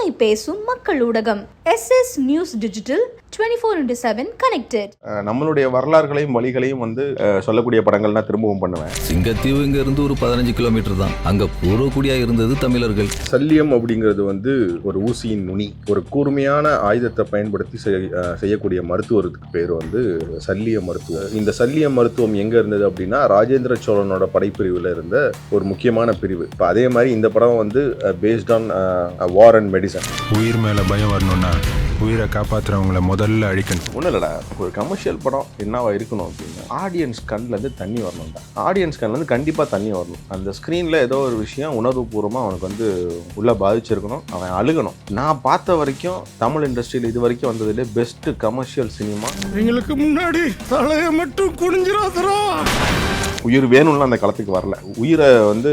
மண்ணில் பேசும் மக்கள் ஊடகம் SS நியூஸ் டிஜிட்டல் 24/7 கனெக்டட். நம்மளுடைய வரலாறுகளையும் வழிகளையும் வந்து சொல்லக்கூடிய படங்கள் நான் திரும்பவும் பண்ணுவேன். சிங்கத்தீவு இங்க இருந்து ஒரு 15 கிலோமீட்டர் தான். அங்க பூர்வக்குடியா இருந்தது தமிழர்கள். சல்லியம் அப்படிங்கிறது வந்து ஒரு ஊசியின் நுனி, ஒரு கூர்மையான ஆயுதத்தை பயன்படுத்தி செய்யக்கூடிய மருத்துவத்துக்கு பேர் வந்து சல்லிய மருத்துவம். இந்த சல்லிய மருத்துவம் எங்க இருந்தது அப்படின்னா ராஜேந்திர சோழனோட படைப்பிரிவுல இருந்த ஒரு முக்கியமான பிரிவு. இப்போ அதே மாதிரி இந்த படம் வந்து based on war and medicine. உயிர் மேல பயம் வரணும்னா உயிரை காப்பாற்றுறவங்களை முதல்ல அழிக்கணும். ஒன்றும் இல்லைடா, ஒரு கமர்ஷியல் படம் என்னவா இருக்கணும் அப்படின்னா ஆடியன்ஸ் கண்ணிலேருந்து தண்ணி வரணும்டா. ஆடியன்ஸ் கண்ணிலேருந்து கண்டிப்பாக தண்ணி வரணும். அந்த ஸ்க்ரீனில் ஏதோ ஒரு விஷயம் உணர்வுபூர்வமாக அவனுக்கு வந்து உள்ளே பாதிச்சிருக்கணும், அவன் அழுகணும். நான் பார்த்த வரைக்கும் தமிழ் இண்டஸ்ட்ரியில் இது வரைக்கும் வந்ததுலேயே பெஸ்ட்டு கமர்ஷியல் சினிமா. எங்களுக்கு முன்னாடி தலையை மட்டும் குனிஞ்சிராதரா. உயிர் வேணும்னு அந்த களத்துக்கு வரல, உயிரை வந்து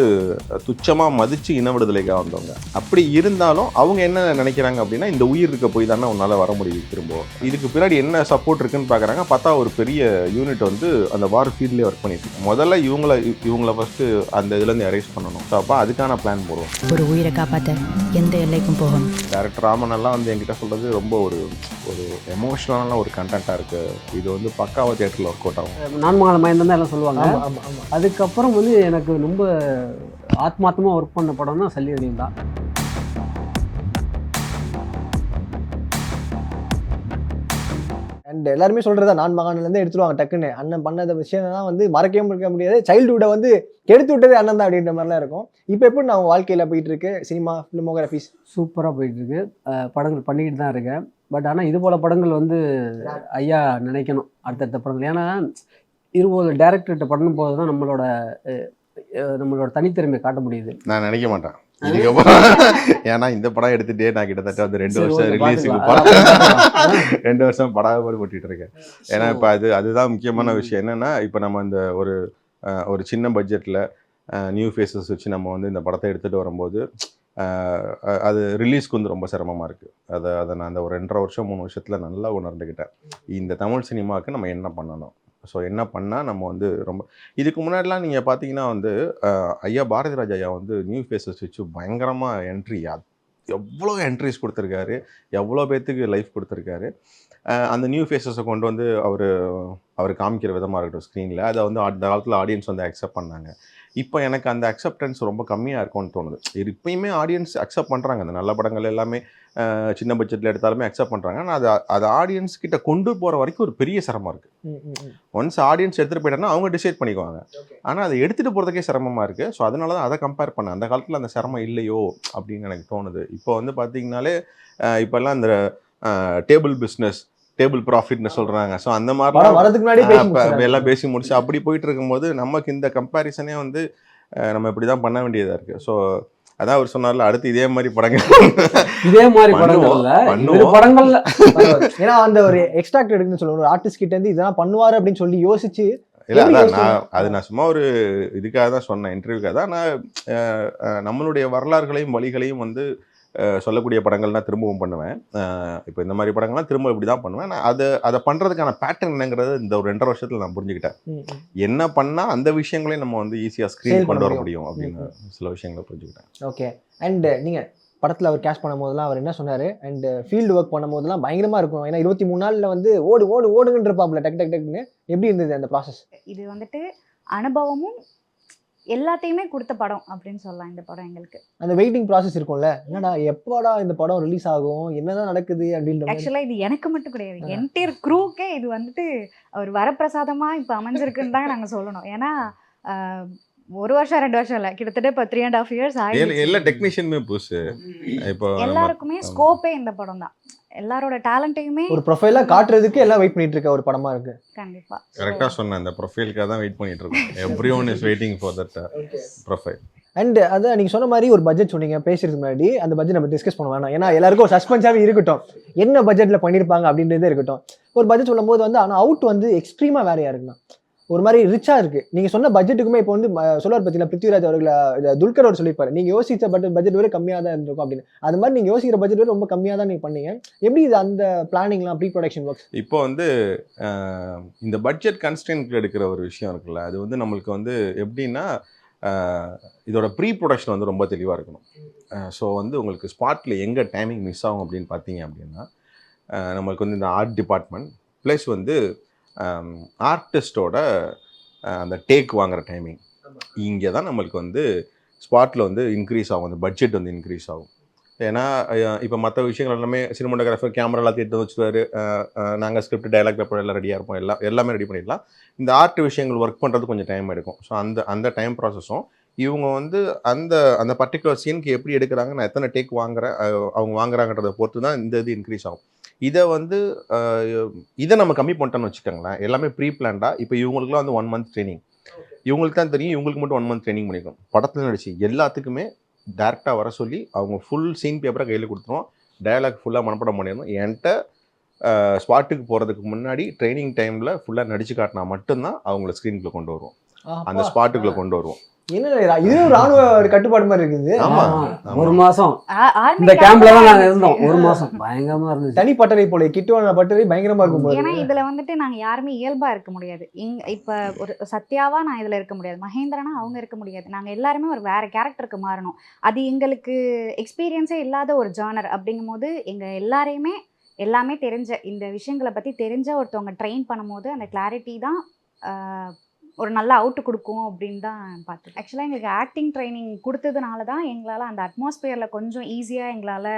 துச்சமாக மதித்து இன விடுதலைக்காக வந்தவங்க. அப்படி இருந்தாலும் அவங்க என்ன நினைக்கிறாங்க அப்படின்னா இந்த உயிர் இருக்க போய் தானே உன்னால் வர முடியுது திரும்ப. இதுக்கு பின்னாடி என்ன சப்போர்ட் இருக்குன்னு பார்க்குறாங்க. பார்த்தா ஒரு பெரிய யூனிட் வந்து அந்த வார் ஃபீல்ட்லேயே ஒர்க் பண்ணிட்டு இருக்கு. முதல்ல இவங்கள ஃபஸ்ட்டு அந்த இதுலேருந்து அரேஞ்ச் பண்ணணும். ஸோ அப்போ அதுக்கான பிளான் போடுவோம். ஒரு உயிரை காப்பாற்ற எந்த எல்லைக்கும் போகணும். டேரக்டர் ராமனெல்லாம் வந்து என்கிட்ட சொல்கிறது ரொம்ப ஒரு எமோஷ்னலான ஒரு கண்டென்ட்டாக இருக்குது. இது வந்து பக்காவா தியேட்டரில் ஒர்க் அவுட் ஆகும். நான்மகால மயந்தம் தான் எல்லாம் சொல்லுவாங்க. அதுக்கப்புறம் வந்து எனக்கு ரொம்ப ஆத்மார்த்தமாக ஒர்க் பண்ண படம்னா சல்லியம் தான். அண்ட் எல்லாருமே சொல்கிறதா நான்மகான்லேருந்து எடுத்துருவாங்க டக்குன்னு. அண்ணன் பண்ணத விஷயம் தான் வந்து மறக்கவே இருக்க முடியாது. சைல்டுஹுட்டை வந்து கெடுத்து விட்டதே அண்ணன் தான் அப்படின்ற மாதிரிலாம் இருக்கும். இப்போ எப்படி நான் வாழ்க்கையில் போயிட்டு இருக்கு சினிமா ஃபிலிமோகிராஃபிஸ்? சூப்பராக போயிட்டுருக்கு. படங்கள் பண்ணிக்கிட்டு தான் இருக்கேன். பட் ஆனால் இது போல் படங்கள் வந்து ஐயா நினைக்கணும் அடுத்தடுத்த படங்கள். ஏன்னா இருபது டேரக்டர்கிட்ட பண்ணும் போது தான் நம்மளோட தனித்திறமையை காட்ட முடியுது. நான் நினைக்க மாட்டேன் இதுக்கப்புறம். ஏன்னா இந்த படம் எடுத்துட்டே நான் கிட்டத்தட்ட வந்து 2 வருஷம் ரிலீஸுக்கு 2 வருஷம் படாபாடு போட்டுட்டு இருக்கேன். ஏன்னா இப்போ அதுதான் முக்கியமான விஷயம். என்னன்னா இப்போ நம்ம இந்த ஒரு சின்ன பட்ஜெட்டில் நியூ ஃபேஸஸ் வச்சு நம்ம வந்து இந்த படத்தை எடுத்துகிட்டு வரும்போது அது ரிலீஸ்க்கு வந்து ரொம்ப சிரமமாக இருக்குது. அதை நான் அந்த ஒரு 2.5 வருஷம் 3 வருஷத்தில் நல்லா உணர்ந்துக்கிட்டேன். இந்த தமிழ் சினிமாவுக்கு நம்ம என்ன பண்ணணும், ஸோ என்ன பண்ணால் நம்ம வந்து ரொம்ப இதுக்கு முன்னாடிலாம் நீங்கள் பார்த்தீங்கன்னா வந்து ஐயா பாரதி ராஜா ஐயா வந்து நியூ ஃபேஸஸ் வச்சு பயங்கரமாக எவ்வளோ என்ட்ரிஸ் கொடுத்துருக்காரு, எவ்வளோ பேர்த்துக்கு லைஃப் கொடுத்துருக்காரு. அந்த நியூ ஃபேஸஸை கொண்டு வந்து அவர் காமிக்கிற விதமாக இருக்கட்டும் ஸ்க்ரீனில், அதை வந்து அந்த காலத்தில் ஆடியன்ஸ் வந்து அக்செப்ட் பண்ணாங்க. இப்போ எனக்கு அந்த அக்செப்டன்ஸ் ரொம்ப கம்மியாக இருக்கும்னு தோணுது. இது இப்போயுமே ஆடியன்ஸ் அக்செப்ட் பண்ணுறாங்க. அந்த நல்ல படங்கள் எல்லாமே சின்ன பட்ஜெட்டில் எடுத்தாலுமே அக்செப்ட் பண்ணுறாங்க. ஆனால் அது ஆடியன்ஸ் கிட்ட கொண்டு போகிற வரைக்கும் ஒரு பெரிய சிரமம் இருக்குது. ஒன்ஸ் ஆடியன்ஸ் எடுத்துகிட்டு போயிட்டாங்கன்னா அவங்க டிசைட் பண்ணிக்குவாங்க. ஆனால் அதை எடுத்துகிட்டு போகிறதுக்கே சிரமமாக இருக்குது. ஸோ அதனால தான் அதை கம்பேர் பண்ணேன். அந்த காலத்தில் அந்த சிரமம் இல்லையோ அப்படின்னு எனக்கு தோணுது. இப்போ வந்து பார்த்தீங்கன்னாலே இப்போல்லாம் இந்த டேபிள் ப்ராஃபிட்னு சொல்கிறாங்க. ஸோ அந்த மாதிரிலாம் எல்லாம் பேசி முடிச்சு அப்படி போயிட்டு இருக்கும்போது நமக்கு இந்த கம்பேரிசனே வந்து நம்ம இப்படி தான் பண்ண வேண்டியதாக இருக்குது. ஸோ அதான் அவர் சொன்னார்ல, அடுத்து இதே மாதிரி படங்கள் ஏன்னா அந்த ஒரு எக்ஸ்ட்ராக்ட் எடுக்குன்னு சொல்லுவோம். ஒரு ஆர்டிஸ்ட் கிட்ட இருந்து இதெல்லாம் பண்ணுவார் அப்படின்னு சொல்லி யோசிச்சு இல்லை, அதான் நான் சும்மா ஒரு இதுக்காக தான் சொன்னேன், இன்டர்வியூக்காக தான். நான் நம்மளுடைய வரலாறுகளையும் வழிகளையும் வந்து சொல்லக்கூடிய படங்கள் நான் திரும்பவும் பண்ணுவேன். இப்போ இந்த மாதிரி படங்கள்லாம் திரும்ப இப்படி தான் பண்ணுவேன். நான் அதை பண்ணுறதுக்கான பேட்டர்ன் என்னங்கிறது இந்த ஒரு 2.5 வருஷத்தில் நான் புரிஞ்சுக்கிட்டேன். என்ன பண்ணால் அந்த விஷயங்களையும் நம்ம வந்து ஈஸியாக ஸ்க்ரீன் கொண்டு வர முடியும் அப்படின்னு சில விஷயங்களை புரிஞ்சுக்கிட்டேன். ஓகே. அண்ட் நீங்கள் படத்தில் அவர் கேஷ் பண்ணும் போதெல்லாம் அவர் என்ன சொன்னார், அண்ட் ஃபீல்டு ஒர்க் பண்ணும் போதெல்லாம் பயங்கரமாக இருக்கும். ஏன்னா 23 நாளில் வந்து ஓடுங்கன்ற இருப்பாப்புல டக்குன்னு. எப்படி இருந்தது அந்த ப்ராசஸ்? இது வந்துட்டு அனுபவமும் எல்லாத்தையுமே கொடுத்த படம் அப்படின்னு சொல்லலாம். இந்த படம் எங்களுக்கு அந்த வெயிட்டிங் ப்ராசஸ் இருக்கும்ல, என்னடா எப்போடா இந்த படம் ரிலீஸ் ஆகும், என்னதான் நடக்குது அப்படின்ற. ஆக்சுவலா இது எனக்கு மட்டும் கிடையாது, என்டையர் க்ரூக்கே இது வந்துட்டு ஒரு வரப்பிரசாதமா இப்போ அமைஞ்சிருக்குன்னு தான் நாங்கள் சொல்லணும். ஏன்னா 1 வருஷம் 2 வருஷம் இல்லை, கிட்டத்தட்ட இப்போ 3.5 years ஆயிடுச்சு. எல்லா டெக்னீஷியனுமே புதுசு. இப்போ எல்லாருக்குமே ஸ்கோப்பே இந்த படம் தான். எல்லாரோட டேலண்ட்டையுமே ஒரு ப்ரொஃபைலா காட்டுறதுக்கு எல்லாம் வெயிட் பண்ணிட்டு இருக்க ஒரு படமா இருக்கு. கண்டிப்பா கரெக்டா சொன்னேன். அந்த ப்ரொஃபைலுக்காக தான் வெயிட் பண்ணிட்டு இருக்கோம். Everyone is waiting for that profile. And அதான் நீங்கள் சொன்ன மாதிரி ஒரு பட்ஜெட் சொன்னீங்க பேசுறதுக்கு முன்னாடி. அந்த பட்ஜெட் நம்ம டிஸ்கஸ் பண்ண வேணாம், ஏன்னா எல்லாருக்கும் சஸ்பென்ஸாகவே இருக்கட்டும், என்ன பட்ஜெட்டில் பண்ணியிருப்பாங்க அப்படின்றதே இருக்கட்டும். ஒரு பட்ஜெட் சொல்லும் போது வந்து ஆனால் அவுட் வந்து எக்ஸ்ட்ரீமாக வேறையாக இருக்குண்ணா, ஒரு மாதிரி ரிச்சாக இருக்குது. நீங்கள் சொன்ன பட்ஜெட்டுக்குமே இப்போ வந்து சொல்லுவார் பற்றியில் பிருத்விராஜ் அவர்களை துல்கர் அவர் சொல்லியிருப்பாரு, நீங்கள் யோசித்த பட்ஜெட் வேறு கம்மியாக தான் இருந்திருக்கும் அப்படின்னு. அது மாதிரி நீங்கள் யோசிக்கிற பட்ஜெட் வேறு ரொம்ப கம்மியாக தான் நீங்கள் பண்ணீங்க. எப்படி இது அந்த பிளானிங்லாம் ப்ரீ ப்ரொடக்ஷன் ஒர்க்ஸ்? இப்போ வந்து இந்த பட்ஜெட் கன்ஸ்டன்ட் எடுக்கிற ஒரு விஷயம் இருக்குல்ல, அது வந்து நம்மளுக்கு வந்து எப்படின்னா இதோட ப்ரீ ப்ரொடக்ஷன் வந்து ரொம்ப தெளிவாக இருக்கணும். ஸோ வந்து உங்களுக்கு ஸ்பாட்டில் எங்கே டைமிங் மிஸ் ஆகும் அப்படின்னு பார்த்தீங்க அப்படின்னா, நம்மளுக்கு வந்து இந்த ஆர்ட் டிபார்ட்மெண்ட் ப்ளஸ் வந்து ஆர்டிஸ்டோட அந்த டேக் வாங்குகிற டைமிங், இங்கே தான் நம்மளுக்கு வந்து ஸ்பாட்டில் வந்து இன்க்ரீஸ் ஆகும், அந்த பட்ஜெட் வந்து இன்க்ரீஸ் ஆகும். ஏன்னா இப்போ மற்ற விஷயங்கள் எல்லாமே சினிமாட்டோகிராஃபர் கேமராலாம் எடுத்து வச்சுருவாரு, நாங்கள் ஸ்கிரிப்ட் டைலாக் பேப்பர் எல்லாம் ரெடியாக இருப்போம், எல்லாமே ரெடி பண்ணிடலாம். இந்த ஆர்ட் விஷயங்கள் ஒர்க் பண்ணுறது கொஞ்சம் டைம் எடுக்கும். ஸோ அந்த டைம் ப்ராசஸும் இவங்க வந்து அந்த பர்டிகுலர் சீனுக்கு எப்படி எடுக்கிறாங்க, நான் எத்தனை டேக் வாங்குறேன், அவங்க வாங்குறாங்கன்றதை பொறுத்து தான் இந்த இது இன்க்ரீஸ் ஆகும். இதை நம்ம கம்மி பண்ணிட்டோன்னு வச்சுக்கோங்களேன், எல்லாமே ப்ரீ பிளான்டாக. இப்போ இவங்களுக்குலாம் வந்து 1 month ட்ரைனிங், இவங்களுக்கு தான் தெரியும், இவங்களுக்கு மட்டும் 1 month ட்ரைனிங் பண்ணிக்கணும். படத்தில் நடிச்சு எல்லாத்துக்குமே டேரெக்டாக வர சொல்லி அவங்க ஃபுல் சீன் பேப்பரை கையில் கொடுத்துருவோம், டயலாக் ஃபுல்லாக மனப்படம் பண்ணிடணும். என்கிட்ட ஸ்பாட்டுக்கு போகிறதுக்கு முன்னாடி ட்ரைனிங் டைமில் ஃபுல்லாக நடிச்சு காட்டினா மட்டும்தான் அவங்கள ஸ்க்ரீனுக்குள்ளே கொண்டு வருவோம், அந்த ஸ்பாட்டுக்குள்ளே கொண்டு வருவோம். என்ன இது ஒரு ராணுவ கட்டுப்பாடு மாதிரி இருக்குது. ஆமா, 1 மாசம் Army இந்த கேம்ப்ல தான் நாங்க camp இருந்தோம். 1 மாசம் பயங்கரமா இருந்துச்சு. தனி பட்டறை போல, கிட்டுவான பட்டறை பயங்கரமா இருக்கும் போது. ஏன்னா இதுல வந்துட்டு நாங்க யாருமே இயல்பா இருக்க முடியாது. இப்ப ஒரு சத்யாவா நான் இதுல இருக்க முடியாது, மகேந்திரனா அவங்க இருக்க முடியாது. நாங்க எல்லாருமே ஒரு வேற கேரக்டருக்கு மாறணும். அது எங்களுக்கு எக்ஸ்பீரியன்ஸே இல்லாத ஒரு ஜானர் அப்படிங்கும் போது எங்க எல்லாரையுமே எல்லாமே தெரிஞ்ச இந்த விஷயங்களை பத்தி தெரிஞ்ச ஒருத்தவங்க ட்ரெயின் பண்ணும்போது அந்த கிளாரிட்டி தான் ஒரு நல்ல அவுட்டு கொடுக்கும் அப்படின்னு தான் பார்த்தேன். ஆக்சுவலாக எங்களுக்கு ஆக்டிங் ட்ரைனிங் கொடுத்ததுனால தான் எங்களால் அந்த அட்மாஸ்பியரில் கொஞ்சம் ஈஸியாக எங்களால்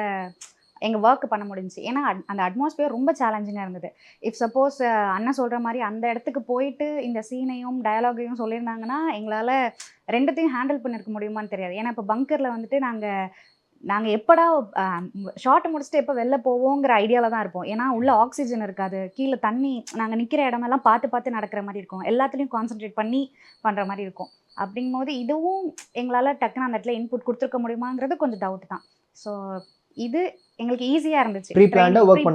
எங்கள் ஒர்க் பண்ண முடிஞ்சுச்சு. ஏன்னா அந்த அட்மாஸ்பியர் ரொம்ப சேலஞ்சிங்காக இருந்தது. இஃப் சப்போஸ் அண்ணன் சொல்கிற மாதிரி அந்த இடத்துக்கு போயிட்டு இந்த சீனையும் டயலாகையும் சொல்லியிருந்தாங்கன்னா எங்களால் ரெண்டுத்தையும் ஹேண்டில் பண்ணியிருக்க முடியுமான்னு தெரியாது. ஏன்னா இப்போ பங்கரில் வந்துட்டு நாங்கள் எப்படா ஷார்ட் முடிச்சுட்டு எப்போ வெளில போவோங்கிற ஐடியாவில் தான் இருப்போம். ஏன்னா உள்ள ஆக்சிஜன் இருக்காது, கீழே தண்ணி, நாங்கள் நிற்கிற இடமெல்லாம் பார்த்து நடக்கிற மாதிரி இருக்கும், எல்லாத்துலேயும் கான்சென்ட்ரேட் பண்ணி பண்ணுற மாதிரி இருக்கும். அப்படிங்கும்போது இதுவும் எங்களால் டக்குன்னு அந்த இடத்துல இன்புட் கொடுத்துருக்க முடியுமாங்கிறது கொஞ்சம் டவுட் தான். ஸோ இது எங்களுக்கு ஈஸியாக இருந்துச்சு, ப்ரீ பிளான்டாக ஒர்க்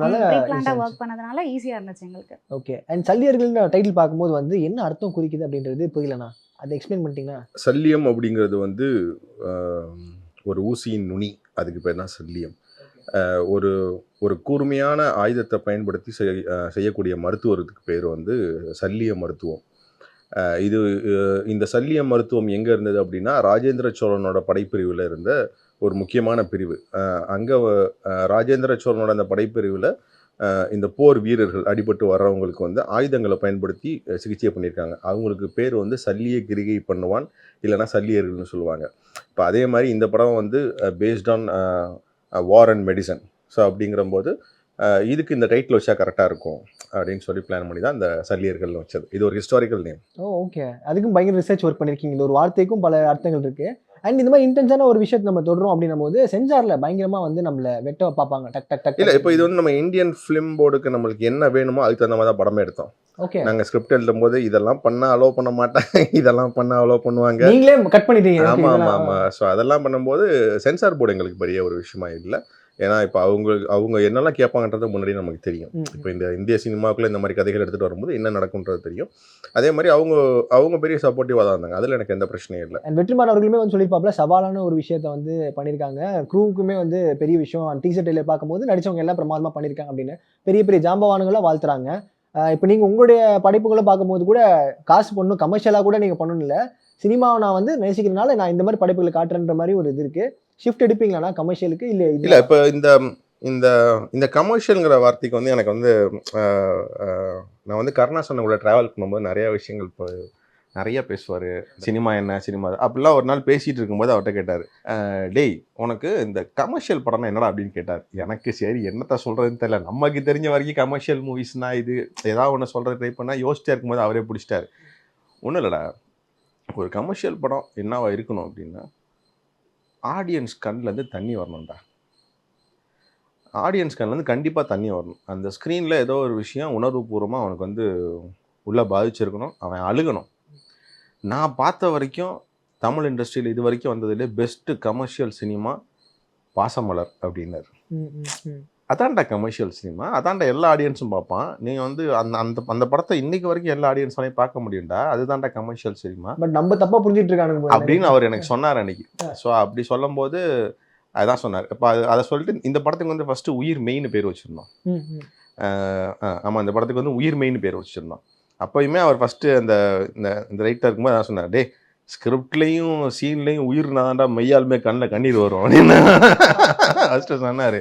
பண்ணதுனால ஈஸியாக இருந்துச்சு எங்களுக்கு. ஓகே. அண்ட் சல்லியர்கள் டைட்டில் பார்க்கும்போது வந்து என்ன அர்த்தம் குறிக்குது அப்படின்றது புரியலண்ணா, அதை எக்ஸ்பிளைன் பண்ணிட்டீங்கன்னா. சல்லியம் அப்படிங்கிறது வந்து ஒரு ஊசியின் நுனி, அதுக்கு பேர் தான் சல்லியம். ஒரு கூர்மையான ஆயுதத்தை பயன்படுத்தி செய்யக்கூடிய மருத்துவத்துக்கு பேர் வந்து சல்லிய மருத்துவம். இந்த சல்லிய மருத்துவம் எங்கே இருந்தது அப்படின்னா, ராஜேந்திர சோழனோட படைப்பிரிவில் இருந்த ஒரு முக்கியமான பிரிவு. அங்கே ராஜேந்திர சோழனோட அந்த படைப்பிரிவில் இந்த போர் வீரர்கள் அடிபட்டு வர்றவங்களுக்கு வந்து ஆயுதங்களை பயன்படுத்தி சிகிச்சை பண்ணியிருக்காங்க. அவங்களுக்கு பேர் வந்து சல்லிய கிரிகை பண்ணுவான், இல்லைனா சல்லியர்கள்னு சொல்லுவாங்க. இப்போ அதே மாதிரி இந்த படம் வந்து based on war and medicine. So அப்படிங்கிறபோது இதுக்கு இந்த டைட்டில் வச்சா கரெக்டாக இருக்கும் அப்படின்னு சொல்லி பிளான் பண்ணி தான் இந்த சல்லியர்கள்னு வச்சது. இது ஒரு ஹிஸ்டாரிக்கல் நேம். ஓகே. அதுக்கும் பயங்கர ரிசர்ச் ஒர்க் பண்ணியிருக்கீங்க. இந்த ஒரு வார்த்தைக்கும் பல அர்த்தங்கள் இருக்குது. அண்ட் இந்த மாதிரி இன்டென்ஷனான ஒரு விஷயத்தை நம்ம தொடரும் அப்படின்னும் போது சென்சாரில் பயங்கரமாக வந்து நம்மளை வெட்ட பார்ப்பாங்க, டக் டக் டக். இல்லை, இப்போ இது வந்து நம்ம இந்தியன் ஃபிலிம் போர்டுக்கு நம்மளுக்கு என்ன வேணுமோ அதுக்கு தகுந்த மாதிரி தான் படமே எடுத்தோம். ஓகே. நாங்கள் ஸ்கிரிப்ட் எழுதும் போது இதெல்லாம் பண்ணால் அலோவ் பண்ண மாட்டாங்க, இதெல்லாம் பண்ணால் அலோவ் பண்ணுவாங்க. நீங்களே கட் பண்ணிட்டீங்க. ஆமாம். ஸோ அதெல்லாம் பண்ணும்போது சென்சார் போர்டு எங்களுக்கு பெரிய ஒரு விஷயமா இல்லை. ஏன்னா இப்போ அவங்க என்னெல்லாம் கேட்பாங்கன்றது முன்னாடி நமக்கு தெரியும். இப்போ இந்த இந்திய சினிமாவுக்குள்ள இந்த மாதிரி கதைகள் எடுத்துகிட்டு வரும்போது என்ன நடக்கும்ன்றது தெரியும். அதே மாதிரி அவங்க பெரிய சப்போர்ட்டிவாக தான் இருந்தாங்க, அதில் எனக்கு எந்த பிரச்சனையும் இல்லை. வெற்றிமாறன் அவர்களுமே வந்து சொல்லியிருப்பாப்புல, சவாலான ஒரு விஷயத்த வந்து பண்ணியிருக்காங்க, க்ரூவுக்குமே வந்து பெரிய விஷயம், டீசர் ட்ரெய்லர் பார்க்கும்போது நடிச்சவங்க எல்லாம் பிரமாதமாக பண்ணியிருக்காங்க அப்படின்னு பெரிய பெரிய ஜாம்பவானுங்களாக வாழ்த்துறாங்க. இப்போ நீங்கள் உங்களுடைய படைப்புகளை பார்க்கும்போது கூட காசு பண்ணணும், கமர்ஷியலாக கூட நீங்கள் பண்ணணும் இல்லை, சினிமாவை நான் வந்து நேசிக்கிறதுனால நான் இந்த மாதிரி படைப்புகளை காட்டுறன்ற மாதிரி ஒரு இது இருக்குது. ஷிஃப்ட் எடுப்பீங்களாண்ணா கமர்ஷியலுக்கு? இல்லை இப்போ இந்த கமர்ஷியலுங்கிற வார்த்தைக்கு வந்து எனக்கு வந்து நான் வந்து கருணாசன் கூட ட்ராவல் பண்ணும்போது நிறையா விஷயங்கள் இப்போ நிறைய பேசுவார். சினிமா என்ன, சினிமா அப்படிலாம் ஒரு நாள் பேசிகிட்டு இருக்கும்போது அவர்கிட்ட கேட்டார், டேய் உனக்கு இந்த கமர்ஷியல் படம்னா என்னடா அப்படின்னு கேட்டார். எனக்கு சரி என்னத்த சொல்கிறதுன்னு தெரியல, நமக்கு தெரிஞ்ச வரைக்கும் கமர்ஷியல் மூவிஸ்னால் இது ஏதாவது ஒன்று சொல்கிறது ட்ரை பண்ணால் யோசிச்சா இருக்கும்போது அவரே பிடிச்சிட்டாரு. ஒன்றும் இல்லைடா, ஒரு கமர்ஷியல் படம் என்னவா இருக்கணும் அப்படின்னா, ஆடியன்ஸ் கண்ணிலேருந்து தண்ணி வரணும்டா. ஆடியன்ஸ் கண்ணிலேருந்து கண்டிப்பாக தண்ணி வரணும். அந்த ஸ்க்ரீனில் ஏதோ ஒரு விஷயம் உணர்வுபூர்வமாக அவனுக்கு வந்து உள்ளே பாதிச்சிருக்கணும், அவன் அழுகணும். நான் பார்த்த வரைக்கும் தமிழ் இண்டஸ்ட்ரியில் இது வரைக்கும் வந்ததுலேயே பெஸ்ட்டு கமர்ஷியல் சினிமா பாசமலர் அப்படின்னாரு. அதான்டா கமர்ஷியல் சினிமா, அதான்டா எல்லா ஆடியன்ஸும் பார்ப்பான். நீங்கள் வந்து அந்த படத்தை இன்னைக்கு வரைக்கும் எல்லா ஆடியன்ஸாலையும் பார்க்க முடியும்டா, அதுதான்டா கமர்ஷியல் சினிமா. பட் நம்ம தப்பாக புரிஞ்சிட்டு இருக்கானுங்க அப்படின்னு அவர் எனக்கு சொன்னார் அன்னைக்கு. ஸோ அப்படி சொல்லும் போது அதான் சொன்னார். இப்போ அதை சொல்லிட்டு இந்த படத்துக்கு வந்து ஃபஸ்ட்டு உயிர் மெயின் பேர் வச்சுருந்தோம். ஆமாம், இந்த படத்துக்கு வந்து உயிர் மெயின் பேர் வச்சுருந்தோம். அப்போயுமே அவர் ஃபஸ்ட்டு இந்த ரைட்டாக இருக்கும்போது அதான் சொன்னார், டே ஸ்கிரிப்ட்லேயும் சீன்லேயும் உயிர் நான்டா மெய்யாலுமே கண்ணில் கண்ணீர் வரும் அப்படின்னு ஃபஸ்ட்டு சொன்னார்.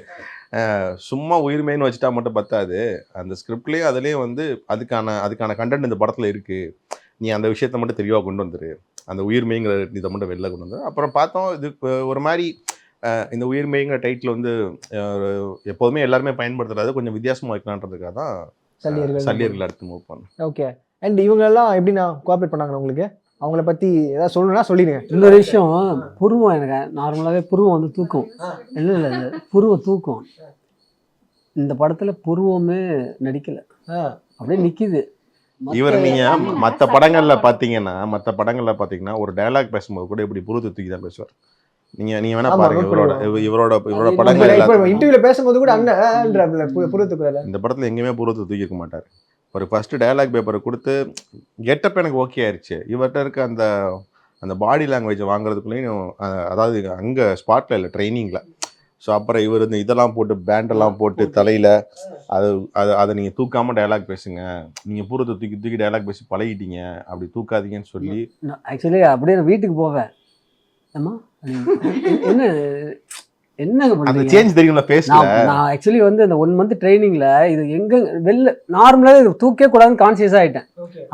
சும்மா உயிர்மைன்னு வச்சுட்டா மட்டும் பத்தாது, அந்த ஸ்கிரிப்ட்லேயும் அதுலேயும் வந்து அதுக்கான கண்டென்ட் இந்த படத்தில் இருக்குது, நீ அந்த விஷயத்த மட்டும் தெளிவாக கொண்டு வந்துரு, அந்த உயிர்மைங்கிற இதை மட்டும் வெளில கொண்டு வந்துரு. அப்புறம் பார்த்தோம் இது ஒரு மாதிரி இந்த உயிர்மைங்கிற டைட்டில் வந்து எப்போதுமே எல்லாருமே பயன்படுத்துறது கொஞ்சம் வித்தியாசமாக வைக்கலான்றதுக்காக தான் சல்லியர்கள் அடுத்து மூவ் பண்ணேன். ஓகே. அண்ட் இவங்களெல்லாம் எப்படி நான் கோஆப்ரேட் பண்ணாங்க உங்களுக்கு? அவங்கள பற்றி ஏதாவது சொல்லணும்னா சொல்லிடுங்க. இன்னொரு விஷயம், புருவம் எனக்கு நார்மலாகவே புருவம் வந்து தூக்கும். இல்லை புருவம் தூக்கும். இந்த படத்தில் புருவமே நடிக்கலை, அப்படியே நிற்கிது. இவர் நீங்கள் மற்ற படங்களில் பார்த்தீங்கன்னா ஒரு டயலாக் பேசும்போது கூட இப்படி புருவத்தை தூக்கி தான் பேசுவார். நீங்க வேணா பாருங்க இவரோட படங்கள் இன்டர்வியூல பேசும்போது கூட புருவத்துக்கு இந்த படத்தில் எங்கேயுமே புருவத்தை தூக்கிக்க மாட்டார். ஒரு ஃபஸ்ட்டு டயலாக் பேப்பரை கொடுத்து கெட்டப் எனக்கு ஓகே ஆயிடுச்சு, இவர்கிட்ட இருக்க அந்த பாடி லாங்குவேஜை வாங்குறதுக்குள்ளேயும் அதாவது அங்கே ஸ்பாட்டில் இல்லை ட்ரைனிங்கில். ஸோ அப்புறம் இவர் இந்த இதெல்லாம் போட்டு பேண்டெல்லாம் போட்டு தலையில் அதை நீங்கள் தூக்காமல் டயலாக் பேசுங்க, நீங்கள் பூரத்தை தூக்கி டயலாக் பேசி பழகிட்டீங்க, அப்படி தூக்காதீங்கன்னு சொல்லி. ஆக்சுவலி அப்படியே வீட்டுக்கு போவேன், ஆமா என்ன என்னங்க அந்த சேஞ்ச் தெரியும்ல ஃபேஸ்ல. நான் ஆக்சுவலி வந்து அந்த 1 மந்த் ட்ரைனிங்ல இது எங்க வெளில நார்மலாவே இது தூக்கவே கூடாதுன்னு கான்சியஸ் ஆயிட்டேன்.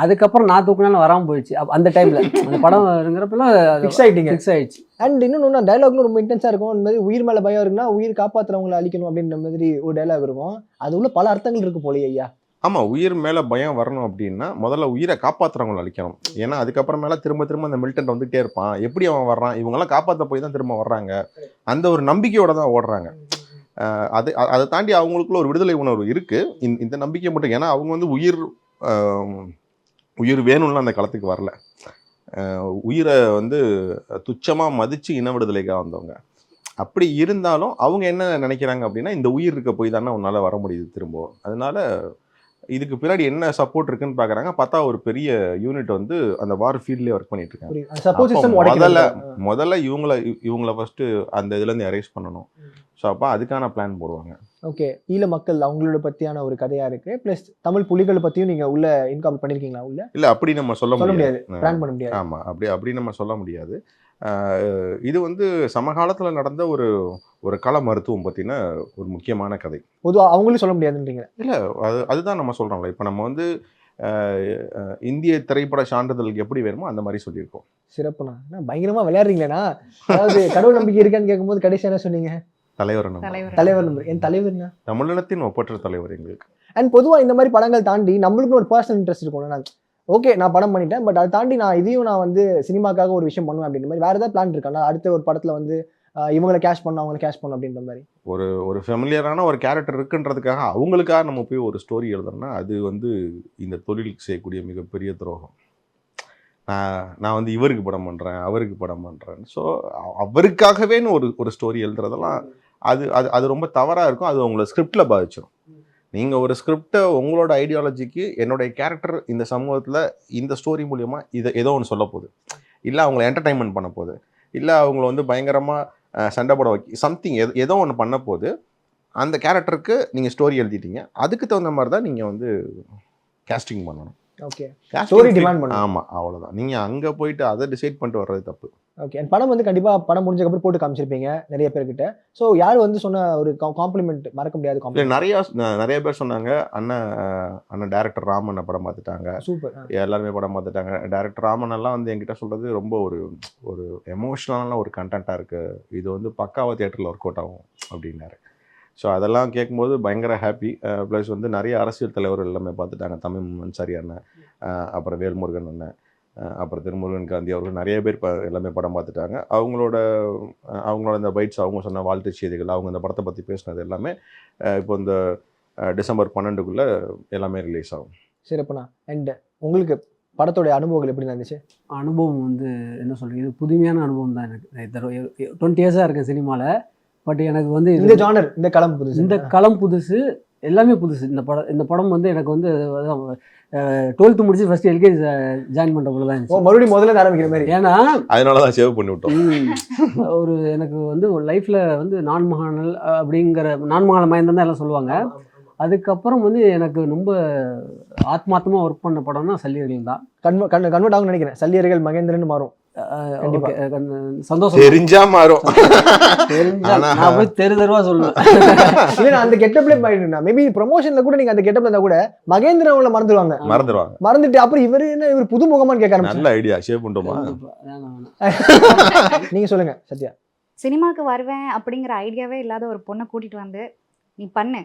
அதுக்கப்புறம் நான் தூக்கினாலும் வராம போயிடுச்சு. அந்த டைம்ல அந்த படம் இருக்கிறப்பெல்லாம் ஃபிக்ஸ் ஆயிடுச்சு. அண்ட் இன்னொன்று டைலாக்லும் ரொம்ப இன்டென்ஸாக இருக்கும். இந்த மாதிரி உயிர் மேலே பயம் இருக்குன்னா உயிர் காப்பாற்றுறவங்களை அழிக்கணும் அப்படின்ற மாதிரி ஒரு டைலாக் இருக்கும். அது உள்ள பல அர்த்தங்கள் இருக்கு போலயே ஐயா. ஆமாம், உயிர் மேலே பயம் வரணும் அப்படின்னா முதல்ல உயிரை காப்பாற்றுறவங்களை அழிக்கணும். ஏன்னா அதுக்கப்புறமேல திரும்ப அந்த மிலிட்டன்ட் வந்துகிட்டே இருப்பான், எப்படி அவன் வர்றான், இவங்கெல்லாம் காப்பாற்ற போய் தான் திரும்ப வர்றாங்க, அந்த ஒரு நம்பிக்கையோட தான் ஓடுறாங்க. அதை தாண்டி அவங்களுக்குள்ள ஒரு விடுதலை உணர்வு இருக்குது, இந்த நம்பிக்கை மட்டும். ஏன்னா அவங்க வந்து உயிர் வேணும்னு அந்த களத்துக்கு வரல, உயிரை வந்து துச்சமாக மதித்து இன விடுதலைக்காக வந்தவங்க. அப்படி இருந்தாலும் அவங்க என்ன நினைக்கிறாங்க அப்படின்னா இந்த உயிர் இருக்க போய் தானே உன்னால் வர முடியுது திரும்ப, அதனால இதுக்கு பின்னாடி என்ன சப்போர்ட் இருக்குன்னு பார்க்குறாங்க. பார்த்தா ஒரு பெரிய யூனிட் வந்து அந்த வார் ஃபீல்ட்லேயே ஒர்க் பண்ணிட்டு இருக்காங்க. முதல்ல இவங்கள ஃபர்ஸ்ட் அந்த இதுலேருந்து எரேஸ் பண்ணணும். ஸோ அப்போ அதுக்கான பிளான் போடுவாங்க. ஓகே. ஈழ மக்கள் அவங்களோட பற்றியான ஒரு கதையாக இருக்குது. ப்ளஸ் தமிழ் புலிகளை பற்றியும் நீங்கள் உள்ள இன்கார்பரேட் பண்ணியிருக்கீங்களா? உள்ள இல்லை, அப்படி நம்ம சொல்ல முடியாது, பிளான் பண்ண முடியாது. ஆமாம், அப்படி நம்ம சொல்ல முடியாது. இது வந்து சமகாலத்தில் நடந்த ஒரு கள மருத்துவம் பற்றின ஒரு முக்கியமான கதை. பொதுவாக அவங்களும் சொல்ல முடியாதுன்றீங்க? இல்லை, அதுதான் நம்ம சொல்கிறோம்ல. இப்போ நம்ம வந்து இந்திய திரைப்பட சான்றிதழுக்கு எப்படி வேணுமோ அந்த மாதிரி சொல்லியிருக்கோம். சிறப்புண்ணா, பயங்கரமாக விளையாடுறீங்களேண்ணா. அதாவது கடவுள் நம்பிக்கை இருக்கான்னு கேட்கும்போது கடைசி என்ன சொன்னீங்க? தலைவர் நம்பர். என் தலைவர்னா தமிழினத்தின் ஒப்பற்ற தலைவர் எங்களுக்கு. அண்ட் பொதுவாக இந்த மாதிரி படங்கள் தாண்டி நம்மளுக்கு ஒரு பர்சனல் இன்ட்ரெஸ்ட் இருக்கும். ஓகே, நான் படம் பண்ணிட்டேன், பட் அதை தாண்டி நான் வந்து சினிமாக்காக ஒரு விஷயம் பண்ணுவேன் அப்படின்ற மாதிரி வேறு ஏதாவது பிளான் இருக்கா? அடுத்த ஒரு படத்தில் வந்து இவங்களை கேஷ் பண்ணணும் அவங்களை கேஷ் பண்ணணும் அப்படின்ற மாதிரி ஒரு ஃபெமிலியரான ஒரு கேரக்டர் இருக்குன்றதுக்காக அவங்களுக்காக நம்ம போய் ஒரு ஸ்டோரி எழுதுறோம்னா அது வந்து இந்த தொழிலுக்கு செய்யக்கூடிய மிகப்பெரிய துரோகம். நான் வந்து இவருக்கு படம் பண்ணுறேன், அவருக்கு படம் பண்ணுறேன், ஸோ அவருக்காகவேன்னு ஒரு ஸ்டோரி எழுதுறதெல்லாம் அது ரொம்ப தவறாக இருக்கும். அது உங்களை ஸ்கிரிப்டில் பாதிச்சிடும். நீங்கள் ஒரு ஸ்கிரிப்டை உங்களோட ஐடியாலஜிக்கு என்னுடைய கேரக்டர் இந்த சமூகத்தில் இந்த ஸ்டோரி மூலியமாக இதை ஏதோ ஒன்று சொல்ல போகுது, இல்லை அவங்கள என்டர்டைன்மெண்ட் பண்ண போகுது, இல்லை அவங்கள வந்து பயங்கரமாக சண்டை போட சம்திங் ஏதோ ஒன்று பண்ண போது அந்த கேரக்டருக்கு நீங்கள் ஸ்டோரி எழுதிட்டீங்க, அதுக்கு தகுந்த மாதிரி தான் நீங்கள் வந்து கேஸ்டிங் பண்ணணும். ஓகே, ஸ்டோரி டிமாண்ட் பண்ணணும். ஆமாம், அவ்வளோதான். நீங்கள் அங்கே போயிட்டு அதை டிசைட் பண்ணிட்டு வர்றது தப்பு. ஓகே. அண்ட் படம் வந்து கண்டிப்பாக படம் முடிஞ்சக்கப்புறம் போட்டு காமிச்சிருப்பீங்க நிறைய பேர்கிட்ட. ஸோ யார் வந்து சொன்ன ஒரு காம்ப்ளிமெண்ட் மறக்க முடியாது காம்ப்ளிமெண்ட்? நிறைய பேர் சொன்னாங்க, அண்ணன் டேரக்டர் ராமன் படம் பார்த்துட்டாங்க, சூப்பர், எல்லாருமே படம் பார்த்துட்டாங்க. டேரக்டர் ராமன் எல்லாம் வந்து என்கிட்ட சொல்கிறது ரொம்ப ஒரு எமோஷ்னலான ஒரு கண்டென்ட்டாக இருக்குது, இது வந்து பக்காவாக தியேட்டரில் ஒர்க் அவுட் ஆகும் அப்படின்னாரு. ஸோ அதெல்லாம் கேட்கும்போது பயங்கர ஹாப்பி. ப்ளஸ் வந்து நிறைய அரசியல் தலைவர்கள் எல்லாமே பார்த்துட்டாங்க, தமிழ் அன்சாரி அண்ணன், அப்புறம் வேல்முருகன் அண்ணன், அப்புறம் திருமுருகன் காந்தி அவர்கள் நிறைய பேர் எல்லாமே படம் பார்த்துட்டாங்க. அவங்களோட இந்த பைட்ஸ், அவங்க சொன்ன வாழ்த்து செய்திகள், அவங்க இந்த படத்தை பற்றி பேசினது எல்லாமே இப்போ இந்த டிசம்பர் 12க்குள்ளே எல்லாமே ரிலீஸ் ஆகும். சிறப்புண்ணா. அண்ட் உங்களுக்கு படத்தோடைய அனுபவங்கள் எப்படி இருந்துச்சு? அனுபவம் வந்து என்ன சொல்கிறது, இது புதுமையான அனுபவம் தான் எனக்கு. 20 இயர்ஸாக இருக்கேன் சினிமாவில். பட் எனக்கு வந்து இந்த ஜானர், இந்த களம் புதுசு, எல்லாமே புதுசு. இந்த படம் வந்து எனக்கு வந்து 12th முடிச்சு ஃபர்ஸ்ட் எல்கேஜி ஜாயின் பண்ணுற போல தான் இருந்துச்சு. மறுபடியும் முதல்ல ஆரம்பிக்கிற மாதிரி. ஏன்னா அதனால தான் சேவ் பண்ணி விட்டோம். ஒரு எனக்கு வந்து ஒரு லைஃப்பில் வந்து நான்மகானல் அப்படிங்கிற நான்மகான மயந்தம் தான் எல்லாம் சொல்லுவாங்க. அதுக்கப்புறம் வந்து எனக்கு ரொம்ப ஆத்மார்த்தமாக ஒர்க் பண்ண படம்னா சல்லியர்கள் தான். கன்வெர்ட் ஆகும்னு நினைக்கிறேன். சல்லியர்கள் மகேந்திரன் மாறும். கண்டிப்பா. சந்தோஷம். தெரிஞ்சா மாறும். தெரிஞ்சா நான் போய் தெருவா சொல்லுவேன். இல்ல நான் அந்த கெட்டப்ல போயிடுனா மேபி ப்ரமோஷன்ல கூட நீங்க அந்த கெட்டப்ல இருந்தா கூட மகேந்திரன்ல மறந்துடுவாங்க. மறந்துட்டு அப்புறம் இவர் புது முகமான்னு கேட்க ஆரம்பிச்சாங்க. நல்ல ஐடியா, ஷேப் பண்ணுமா? நீங்க சொல்லுங்க சத்யா. சினிமாவுக்கு வருவேன் அப்படிங்கிற ஐடியாவே இல்லாத ஒரு பொண்ணை கூட்டிட்டு வந்து நீ பண்ணு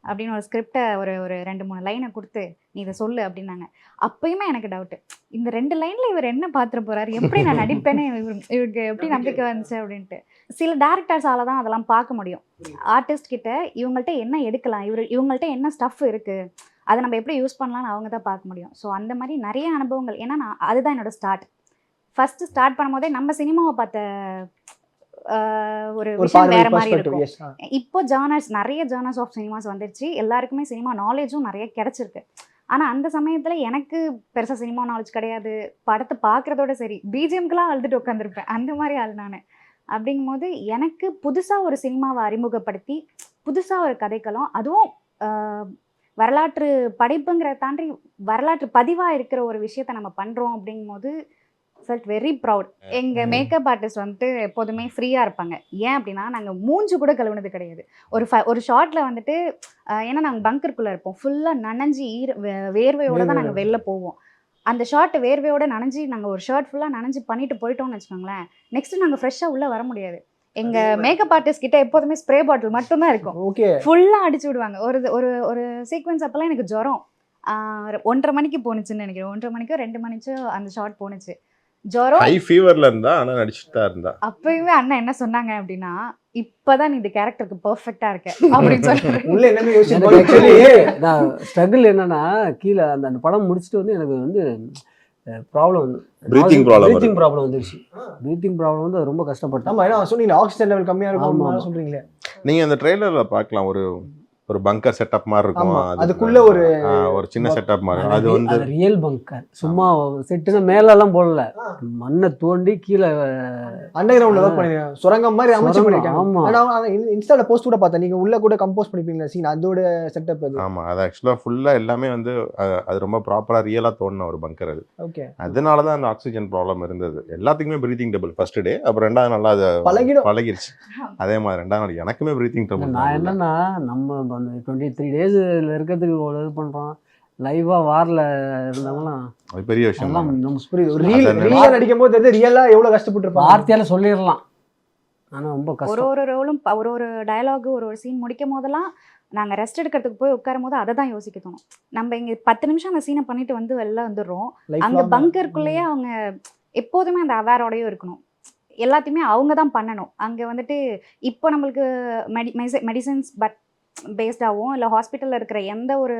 அப்படின்னு ஒரு ஸ்கிரிப்டை ஒரு 2-3 லைனை கொடுத்து நீ இதை சொல்லு அப்படின்னாங்க. அப்பயுமே எனக்கு டவுட்டு, இந்த 2 லைன்ல இவர் என்ன பார்த்துட்டு போறாரு, எப்படி நான் நடிப்பேன்னு இவருக்கு எப்படி நம்பிக்கை வந்துச்சு அப்படின்ட்டு. சில டேரக்டர்ஸால தான் அதெல்லாம் பார்க்க முடியும். ஆர்டிஸ்ட் கிட்ட இவங்கள்ட்ட என்ன எடுக்கலாம், இவங்கள்ட்ட என்ன ஸ்டஃப் இருக்கு, அதை நம்ம எப்படி யூஸ் பண்ணலாம்னு அவங்க தான் பார்க்க முடியும். ஸோ அந்த மாதிரி நிறைய அனுபவங்கள். ஏன்னா அதுதான் என்னோட ஃபர்ஸ்ட் ஸ்டார்ட் பண்ணும்போதே நம்ம சினிமாவை பார்த்த ஒரு விஷயம் வேற மாதிரி இருக்கும். இப்போ நிறைய ஜானர்ஸ் ஆஃப் சினிமாஸ் வந்துருச்சு. எல்லாருக்குமே சினிமா நாலேஜும் நிறைய கிடைச்சிருக்கு. ஆனா அந்த சமயத்துல எனக்கு பெருசா சினிமா நாலேஜ் கிடையாது. படத்தை பார்க்கறதோட சரி பிஜிஎம்க்குலாம் அழுதுட்டு உட்காந்துருப்பேன். அந்த மாதிரி ஆள் நான். அப்படிங்கும்போது எனக்கு புதுசா ஒரு சினிமாவை அறிமுகப்படுத்தி புதுசா ஒரு கதைக்களம், அதுவும் வரலாற்று படைப்புங்கிறத தாண்டி வரலாற்று பதிவா இருக்கிற ஒரு விஷயத்த நம்ம பண்றோம் அப்படிங்கும்போது ஃபெல்ட் வெரி ப்ரௌட். எங்கள் மேக்கப் ஆர்டிஸ்ட் வந்துட்டு எப்போதுமே ஃப்ரீயாக இருப்பாங்க. ஏன் அப்படின்னா நாங்கள் மூஞ்சு கூட கழுவுனது கிடையாது. ஒரு ஷார்ட்டில் வந்துட்டு ஏன்னா நாங்கள் பங்கருக்குள்ளே இருப்போம், ஃபுல்லாக நனைஞ்சி வேர்வையோடு தான் நாங்கள் வெளில போவோம். அந்த ஷார்ட் வேர்வையோட நனைஞ்சி நாங்கள் ஒரு ஷர்ட் ஃபுல்லாக நனைஞ்சி பண்ணிட்டு போயிட்டோம்னு வச்சுக்கோங்களேன், நெக்ஸ்ட் நாங்கள் ஃப்ரெஷ்ஷாக உள்ளே வர முடியாது. எங்கள் மேக்கப் ஆர்டிஸ்ட் கிட்ட எப்போதுமே ஸ்ப்ரே பாட்டில் மட்டும்தான் இருக்கும். ஃபுல்லாக அடிச்சு விடுவாங்க. ஒரு சீக்வன்ஸ் அப்போல்லாம் எனக்கு ஜுரம் 1:30 மணிக்கு போணுச்சுன்னு நினைக்கிறேன். 1:30 மணிக்கோ 2 மணிக்கோ அந்த ஷார்ட் போணுச்சு. ஜுரம் ஹை ஃபீவர்ல இருந்தா ஆனா நடிச்சிட்டு தான் இருந்தா. அப்பவே அண்ணா என்ன சொன்னாங்க அப்படின்னா, இப்பதான் நீ இந்த கேரக்டருக்கு பெர்ஃபெக்ட்டா இருக்க அப்படின்னு சொல்றாங்க. உள்ள என்ன யோசிச்சு ஆக்சுவலி நான் ஸ்ட்ரகிள் என்னன்னா, கீழே அந்த படம் முடிச்சுட்டு வந்து எனக்கு வந்து ப்ராப்ளம் பிரீத்திங் ப்ராப்ளம் வந்துருச்சு. பிரீத்திங் ப்ராப்ளம் வந்து ரொம்ப கஷ்டப்பட்டேன். ஆமா, ஏன்னா சொன்னீங்க ஆக்சிஜன் லெவல் கம்மியா இருக்கும் சொல்றீங்களே. நீங்க அந்த ட்ரெய்லர்ல பார்க்கலாம், ஒரு பங்கர் செட்டப் மாதிரி இருக்கும். அதுக்குள்ள ஒரு சின்ன செட்டப் மாதிரி. அது வந்து ரியல் பங்கர். சும்மா செட்டுனா மேல எல்லாம் போடல, மண்ணை தோண்டி கீழே அண்டர் கிரவுண்ட்ல ஒர்க் பண்ணிருக்காங்க. சுரங்கம் மாதிரி அமைச்சு பண்ணிருக்காங்க. ஆனா இன்ஸ்டால போஸ்ட் கூட பார்த்தேன், நீங்க உள்ள கூட கம்போஸ் பண்ணிப்பீங்களா சீன், அதோட செட்டப் அது. ஆமா, அது ஆக்சுவலா ஃபுல்லா எல்லாமே வந்து அது ரொம்ப ப்ராப்பரா ரியலா தோணுன ஒரு பங்கர் அது. ஓகே. அதனால தான் அந்த ஆக்சிஜன் ப்ராப்ளம் இருந்தது. எல்லாத்துக்குமே பிரீத்திங் டபுள் ஃபர்ஸ்ட் டே, அப்புறம் 2வது நாள் அது பழகிருச்சு. அதே மாதிரி 2வது நாள் எனக்குமே பிரீத்திங் டபுள். நான் என்னன்னா, நம்ம 23 days இருக்கிறதுக்கு ஒரு இது பண்றோம், லைவா வார்ல இருந்தாங்களாம் அது பெரிய விஷயம். ரியலா நடிக்கும் போது ரியலா எவ்வளவு கஷ்டப்பட்டு இருப்பாங்க வார்த்தையால சொல்லிடலாம். ஆனா ரொம்ப கஷ்டம். ஒரு ரோலும் ஒரு டயலாக் ஒரு சீன் முடிக்கும் போதெல்லாம் நாங்கள் ரெஸ்ட் எடுக்கிறதுக்கு போய் உட்காரும் போது அதை தான் யோசிக்க தோணும். நம்ம இங்கே 10 நிமிஷம் அந்த சீனை பண்ணிட்டு வந்து வெளில வந்துடுறோம். அங்கே பங்கருக்குள்ளேயே அவங்க எப்போதுமே அந்த அவேரோடையும் இருக்கணும். எல்லாத்தையுமே அவங்க தான் பண்ணணும். அங்கே வந்துட்டு இப்போ நம்மளுக்கு மெடிசன்ஸ் பேஸ்டாகவும் இல்லை ஹாஸ்பிட்டலில் இருக்கிற எந்த ஒரு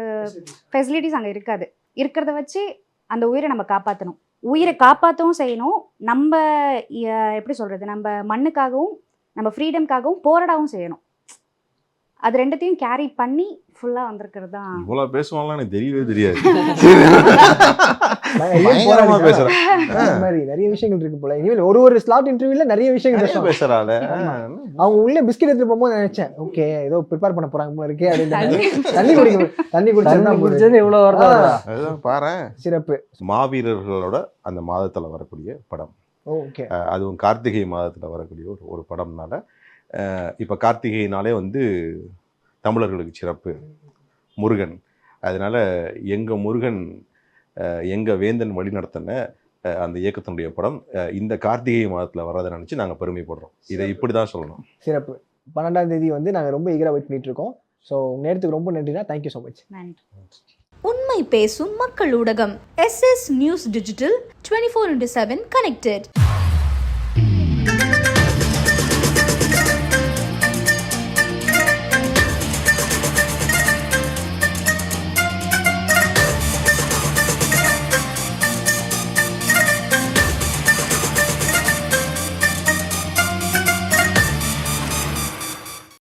ஃபெசிலிட்டிஸ் அங்கே இருக்காது. இருக்கிறத வச்சு அந்த உயிரை நம்ம காப்பாற்றணும். உயிரை காப்பாற்றவும் செய்யணும். நம்ம எப்படி சொல்கிறது, நம்ம மண்ணுக்காகவும் நம்ம ஃப்ரீடம்காகவும் போராடவும் செய்யணும். அது ரெண்டுத்தையும் கேரி பண்ணி ஃபுல்லாக வந்திருக்கிறது தான். இவ்வளோ பேசுவாங்கலாம் எனக்கு தெரியவே தெரியாது. நிறைய விஷயங்கள் இருக்கு போல. இனிமேல் ஒரு ஸ்லாட் இன்டர்வியூல நிறைய விஷயங்கள் பேசுறாங்க. அவங்க உள்ள பிஸ்கெட் எடுத்து போகும்போது நினைச்சேன், ஓகே ஏதோ ப்ரிப்பேர் பண்ண போறாங்க போல இருக்கே அப்படின்னு. தண்ணி குடிச்சது எவ்வளவு வருதா பாரு. சிறப்பு. மாவீரர்களோட அந்த மாதத்துல வரக்கூடிய படம். ஓகே. அதுவும் கார்த்திகை மாதத்துல வரக்கூடிய ஒரு படம்னால இப்போ கார்த்திகைனாலே வந்து தமிழர்களுக்கு சிறப்பு முருகன். அதனால எங்க முருகன் எங்க வேந்தன் வழி நடத்தின அந்த இயக்கத்தினுடைய படம் இந்த கார்த்திகை மாதத்துல வர்றதை நினைச்சு நாங்க பெருமைப்படுறோம். இதை இப்படிதான் சொல்லணும். சிறப்பு. 12ஆம் தேதி வந்து நாங்க ரொம்ப ஈகரா வெயிட் பண்ணிட்டு இருக்கோம். ஸோ நேரத்துக்கு ரொம்ப நன்றினா. Thank you so much. நன்றி. உண்மை பேசும் மக்கள் ஊடகம் SS நியூஸ் டிஜிட்டல் 24/7 கனெக்டட்.